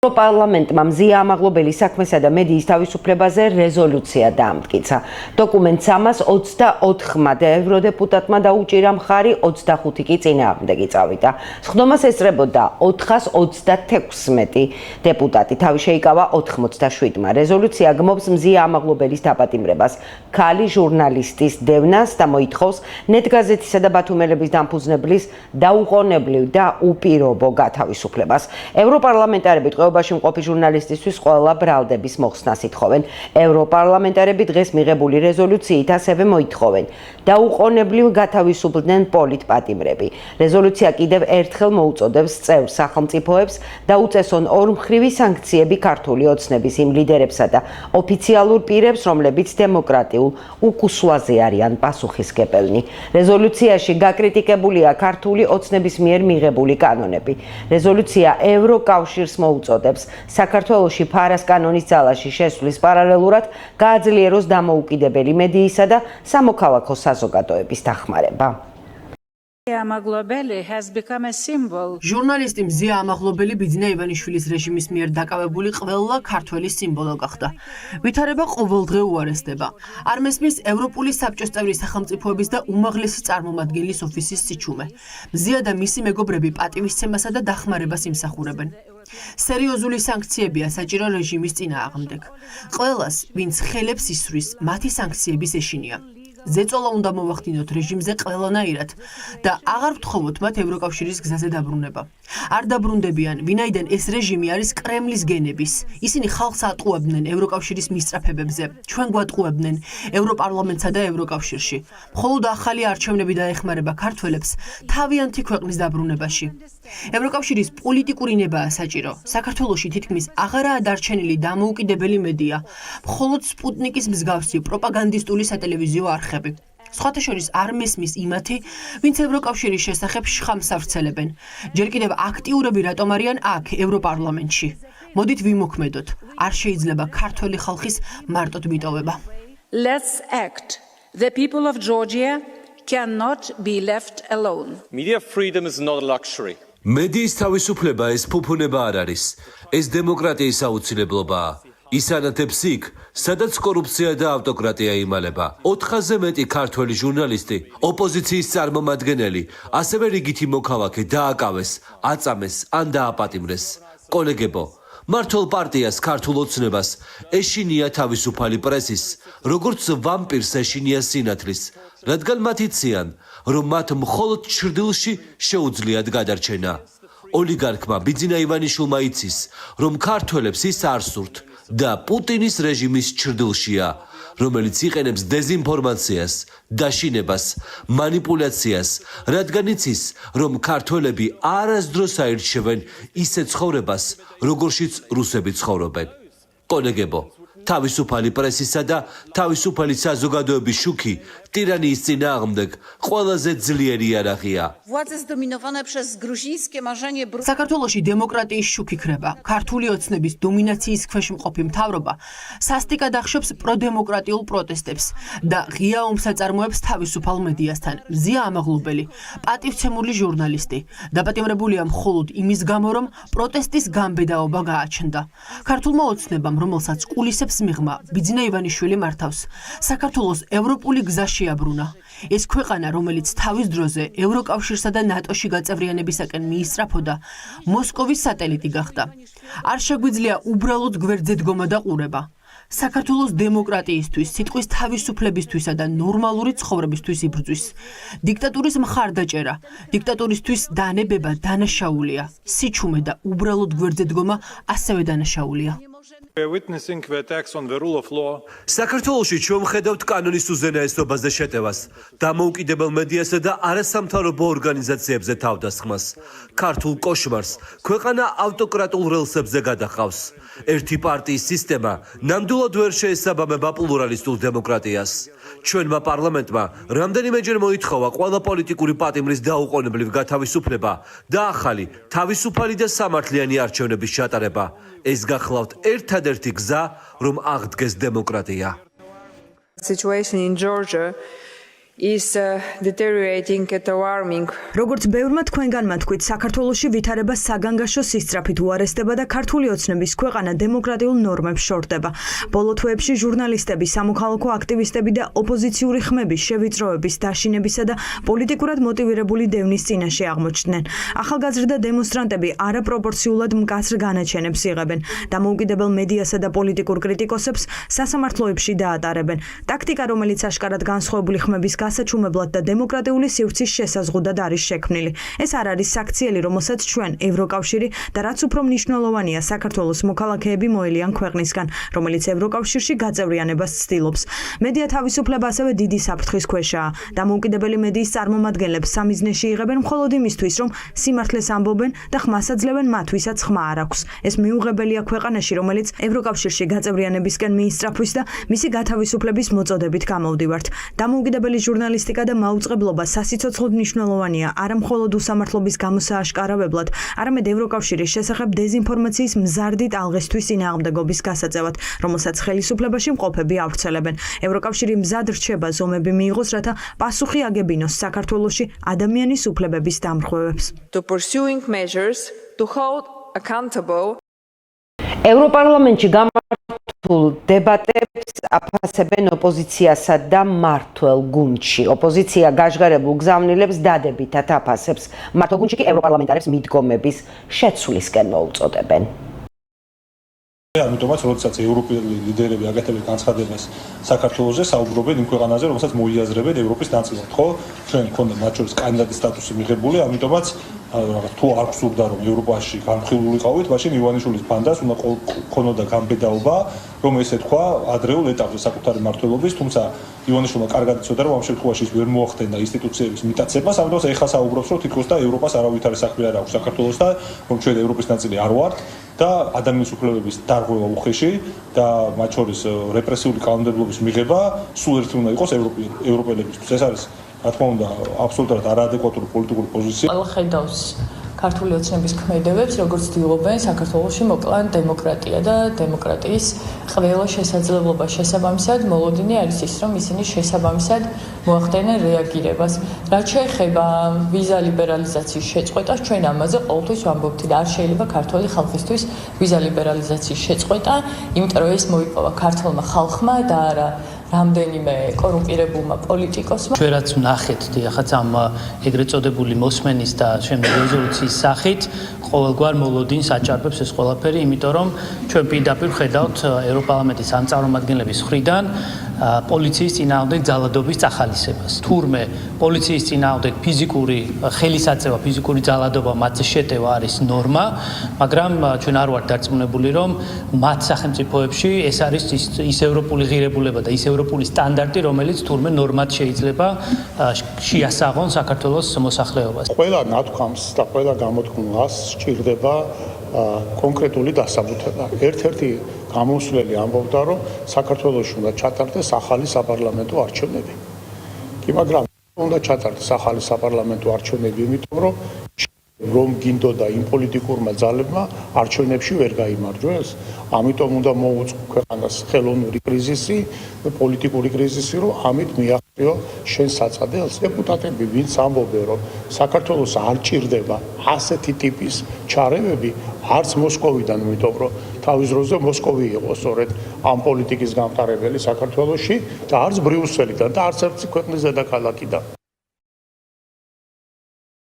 Ევროპარლამენტმა მზია ამაღლობელი საქმესა და მედიის თავისუფლებაზე რეზოლუცია დაამტკიცა. დოკუმენტს ამას 24-მა ევროდეპუტატმა დაუჭირა მხარი, 25 კი წინააღმდეგი წავიდა. სხდომას ესწრებოდა 436 დეპუტატი, თავი შეიკავა 87-მა. რეზოლუცია გმობს მზია ამაღლობელის დაპატიმრებას, ქალი ჟურნალისტის დევნას და მოითხოვს ნეტგაზეთისა და ბათუმელების დამფუძნებლის დაუყოვნებლივ და უპირობო გათავისუფლებას. ევროპარლამენტარები ბაში მყოფი ჟურნალისტისთვის ყველა ბრალდების მოხსნას ითხოვენ. ევროპარლამენტარები დღეს მიღებული რეზოლუციით ასევე მოითხოვენ დაუყოვნებლივ გათავისუფლდნენ პოლიტპატიმრები. რეზოლუცია კიდევ ერთხელ მოუწოდებს წევრ სახელმწიფოებს დაუწესონ ორმხრივი სანქციები ქართული ოცნების იმ ლიდერებსა და ოფიციალურ პირებს, რომლებიც დემოკრატიულ უკუსვაზე არიან პასუხისმგებელნი. რეზოლუციაში გაკრიტიკებულია ქართული ოცნების მიერ მიღებული კანონები. რეზოლუცია ევროკავშირს მოუწოდებს საქართველოში ფარას კანონის ძალაში შესვლის პარალელურად გააძლიეროს დამოუკიდებელი მედიისა და სამოქალაქო საზოგადოების დახმარება. ჟურნალისტი მზია ამაღლობელი ბიძინა ივანიშვილის რეჟიმის მიერ დაკავებული ყველა ქართველის სიმბოლო გახდა. ვითარება ყოველდღე უარესდება. არ მესმის ევროპული საბჭოს წევრი სახელმწიფოების და უმაღლესი წარმომადგენლის ოფისის სიჩუმე. მზია და მისი მეგობრები პატივისცემასა და დახმარებას იმსახურებენ. სერიოზული სანქციებია საჭირო რეჟიმის წინააღმდეგ. ყველას, ვინც ხელებს ისვრის, მათი სანქციების ეშინია. ზეწოლა უნდა მოვახდინოთ რეჟიმზე ყველანაირად და აღარ ვთხოვოთ მათ ევროკავშირის გზაზე დაბრუნება. არ დაბრუნდებიან, ვინაიდან ეს რეჟიმი არის კრემლის გენების. ისინი ხალხს ატყუებდნენ ევროკავშირის მისწრაფებებზე, ჩვენ გვატყუებდნენ ევროპარლამენტსა და ევროკავშირში. მხოლოდ ახალი არჩევნები დაეხმარება ქართველებს თავიანთი ქვეყნის დაბრუნებაში. ევროკავშირის პოლიტიკური ნებაა საჭირო. საქართველოში თითქმის აღარაა დარჩენილი დამოუკიდებელი მედია, მხოლოდ სპუტნიკის მსგავსი პროპაგანდისტული სატელევიზიო არხები. სხვათა შორის არ მესმის იმათი, ვინც ევროკავშირის შესახებ შხამს ავრცელებენ. ჯერ კიდევ აქტიურები რატომ არიან აქ, ევროპარლამენტში? მოდით ვიმოქმედოთ. არ შეიძლება ქართველი ხალხის მარტოდ მიტოვება. Let's act. The people of Georgia cannot be left alone. Media freedom is not a luxury. მედიის თავისუფლება ეს ფუფუნება არ არის. ეს დემოკრატიის აუცილებლობაა. ის ანათებს იქ, სადაც კორუფცია და ავტოკრატია იმალება. 4-ზე მეტი ქართველი ჟურნალისტი, ოპოზიციის წარმომადგენელი, ასევე რიგითი მოქალაქე დააკავეს, აწამეს ან დააპატიმრეს. კოლეგებო, მართლ პარტიას ქართულ ოცნებას ეშინია თავისუფალი პრესის, როგორც ვამპირს ეშინია სინათლის, რადგან მათ იციან, რომ მათ მხოლოდ ჩრდილში შეუძლიათ გადარჩენა. ოლიგარქმა ბიძინა ივანიშვილმა იცის, რომ ქართველებს ის არ სურთ და პუტინის რეჟიმის ჩრდილშია, რომელიც იყენებს დეზინფორმაციას, დაშინებას, მანიპულაციას, რადგან იცის, რომ ქართველები არასდროს აირჩევენ ისეთ ცხოვრებას, როგორშიც რუსები ცხოვრობენ. კოლეგებო, თავისუფალი პრესისა და თავისუფალი საზოგადოების შუქი ტირანიის წინააღმდეგ ყველაზე ძლიერი იარაღია. საქართველოში დემოკრატიის შუქი ქრება. ქართული ოცნების დომინაციის ქვეშ მყოფი მთავრობა სასტიკად ახშობს პროდემოკრატიულ პროტესტებს და ღია ომს აწარმოებს თავისუფალ მედიასთან. მზია ამაღლობელი, პატივცემული ჟურნალისტი, დაპატიმრებულია მხოლოდ იმის გამო, რომ პროტესტის გამბედაობა გააჩნდა. ქართულმა ოცნებამ, რომელსაც კულისებს მიღმა ბიძინა ივანიშვილი მართავს, საქართველოს ევროპული გზა შეაბრუნა. ეს ქვეყანა, რომელიც თავის დროზე ევროკავშირსა და ნატოში გაწევრიანებისაკენ მიისწრაფოდა, მოსკოვის სატელიტი გახდა. არ შეგვიძლია უბრალოდ გვერდზე დგომა და ყურება. საქართველოს დემოკრატიისთვის, სიტყვის თავისუფლებისთვისა და ნორმალური ცხოვრებისთვის იბრძვის. დიქტატურის მხარდაჭერა, დიქტატურისთვის დანებება დანაშაულია. სიჩუმე და უბრალოდ გვერდზე დგომა ასევე დანაშაულია. საქართველოში ჩვენ ვხედავთ კანონის უზენაესობაზე შეტევას, დამოუკიდებელ მედიასა და არასამთავრობო ორგანიზაციებზე თავდასხმას. ქართულ კოშმარს ქვეყანა ავტოკრატულ რელსებზე გადაჰყავს. ერთი პარტიის სისტემა ნამდვილად ვერ შეესაბამება პლურალისტულ დემოკრატიას. ჩვენმა პარლამენტმა რამდენიმეჯერ მოითხოვა ყველა პოლიტიკური პატიმრის დაუყოვნებლივ გათავისუფლება და ახალი, თავისუფალი და სამართლიანი არჩევნების ჩატარება. ეს გახლავთ ერთადერთი გზა, რომ აღდგეს დემოკრატია. Situation in Georgia is deteriorating at alarming. როგორც ბევრმა თქვენგანმა თქვით, საქართველოში ვითარება საგანგაშო სისწრაფით უარესდება და ქართული ოცნების ქვეყანა დემოკრატიულ ნორმებს შორდება. ბოლო თვეებში ჟურნალისტები, სამოქალაქო აქტივისტები და ოპოზიციური ხმების შევიწროების, დაშინებისა და პოლიტიკურად მოტივირებული დევნის წინაშე აღმოჩნდნენ. ახალგაზრდა დემონსტრანტები არაპროპორციულად მკაცრ განაჩენებს იღებენ. დამოუკიდებელ მედიასა და პოლიტიკურ კრიტიკოსებს სასამართლოებში დაატარებენ. ტაქტიკა, რომელიც აშკარად განსხვავებული ხმების გასაჩუმებლად და დემოკრატიული სივრცის შესაზღუდად არის შექმნილი. ეს არ არის საქციელი, რომელსაც ჩვენ ევროკავშირი და რაც უფრო მნიშვნელოვანია, საქართველოს მოქალაქეები მოელიან ქვეყნისგან, რომელიც ევროკავშირში გაწევრიანებას ცდილობს. მედია თავისუფლება ასევე დიდი საფრთხის ქვეშაა. დამოუკიდებელი მედიის წარმომადგენლებს სამიზნეში იღებენ მხოლოდ იმისთვის, რომ სიმართლეს ამბობენ და ხმას აძლევენ მათ, ვისაც ხმა არ აქვს. ეს მიუღებელია ქვეყანაში, რომელიც ევროკავშირში გაწევრიანებისკენ მიისწრაფვის და მისი გათავისუფლების მოწოდებით გამოვდივართ. დამოუკიდებელი ჟურნალისტიკა და მაუწყებლობა სასიცოცხლოდ მნიშვნელოვანია არა მხოლოდ უსამართლობის გამოსააშკარავებლად, არამედ ევროკავშირის შესახებ დეზინფორმაციის მზარდი ტალღისთვის წინააღმდეგობის გასაწევად, რომელსაც ხელისუფლებაში მყოფები ავრცელებენ. ევროკავშირი მზად რჩება ზომები მიიღოს, რათა პასუხი აგებინოს საქართველოში ადამიანის უფლებების დამრღვევებს. To pursuing measures to hold accountable ევროპარლამენტში გამართულ დებატებს აფასებენ ოპოზიციასა და მმართველ გუნდში. ოპოზიცია გაჟღერებულ გზავნილებს დადებითად აფასებს. მმართველ გუნდში კი ევროპარლამენტარებს მიდგომების შეცვლისკენ მოუწოდებენ. ამიტომაც როდესაც ევროპელი ლიდერები აკეთებენ განცხადებას საქართველოზე, საუბრობენ იმ ქვეყანაზე, რომელსაც მოიაზრებენ ევროპის ნაწილად, ხო? ჩვენ გქონდა მათ შორის კანდიდატის სტატუსი მიღებული, ამიტომაც რაღაც თუ არ გსურდა რომ ევროპაში განხილულიყავით, მაშინ ივანიშვილის ფანდას უნდა ქონოდა გამბედაობა, რომ ესე თქვა, ადრეულ ეტაპზე საკუთარი მმართველობის, თუმცა ივანიშვილმა კარგად იცოდა, რომ ამ შემთხვევაში ის ვერ მოახდენდა ინსტიტუციების მიტაცებას, ამიტომაც ეხლა საუბრობს, რომ თითქოს და ევროპას არავითარი საქმე არ აქვს საქართველოს და რომ ჩვენ ევროპის ნაწილი არ ვართ და ადამიანის უფლებების დარღვევა უხეში და მათ შორის რეპრესიული კანონმდებლობის მიღება სულ ერთი უნდა იყოს ევროპელებისთვის. ეს არის რა თქმა უნდა აბსოლუტურად არაადეკვატური პოლიტიკური პოზიცია. ყველა ხედავს ქართული ოცნების ქმედებებს, როგორც ცდილობენ საქართველოში მოკლან დემოკრატია და დემოკრატიის ყველა შესაძლებლობა შესაბამისად მოლოდინი არის ის, რომ ისინი შესაბამისად მოახდენენ რეაგირებას. რაც შეეხება ვიზა ლიბერალიზაციის შეწყვეტას, ჩვენ ამაზე ყოველთვის ვამბობთ და არ შეიძლება ქართული ხალხისთვის ვიზა ლიბერალიზაციის შეწყვეტა, იმიტომ რომ ეს მოიპოვა ქართულმა ხალხმა და არა რამდენიმე კორუმპირებულმა პოლიტიკოსმა. ჩვენ რაც ვნახეთ ახაც ამ ეგრეთ წოდებული მოსმენის და შემდეგ რეზოლუციის სახით ყოველგვარ მოლოდინს აჭარბებს ეს ყველაფერი, იმიტომ რომ ჩვენ პირდაპირ ხედავთ ევროპარლამენტის ამ წარმომადგენლების მხრიდან პოლიციის წინააღმდეგ ძალადობის წახალისებას. თურმე პოლიციის წინააღმდეგ ფიზიკური ხელისაწევა, ფიზიკური ძალადობა, მათზე შეტევა არის ნორმა, მაგრამ ჩვენ არ ვართ დარწმუნებული, რომ მათ სახელმწიფოებში ეს არის ის ევროპული ღირებულება და ის ევროპული სტანდარტი, რომელიც თურმე ნორმად შეიძლება შეასაღონ საქართველოს მოსახლეობას. ყველა ნათქვამს და ყველა გამოთქმას სჭირდება კონკრეტული დასაბუთება. ერთ-ერთი გამოსვლელი ამბობდა, რომ საქართველოში უნდა ჩატარდეს ახალი საპარლამენტო არჩევნები. კი, მაგრამ უნდა ჩატარდეს ახალი საპარლამენტო არჩევნები, იმიტომ რომ გინდოდა იმ პოლიტიკურმა ძალებმა არჩევნებში ვერ გაიმარჯვეს, ამიტომ უნდა მოუწყო ქვეყანას ხელოვნური კრიზისი, პოლიტიკური კრიზისი, რომ ამით მიაღწიო შენ საწადელს. დეპუტატები, ვინც ამბობენ, რომ საქართველოს არ ჭირდება ასეთი ტიპის ჩარევები, არც მოსკოვიდან, იმიტომ რომ თავის დროზე მოსკოვი იყო სწორედ ამ პოლიტიკის გამტარებელი საქართველოში და არც ბრიუსელიდან და არც ერთი ქვეყნის დედაქალაქიდან.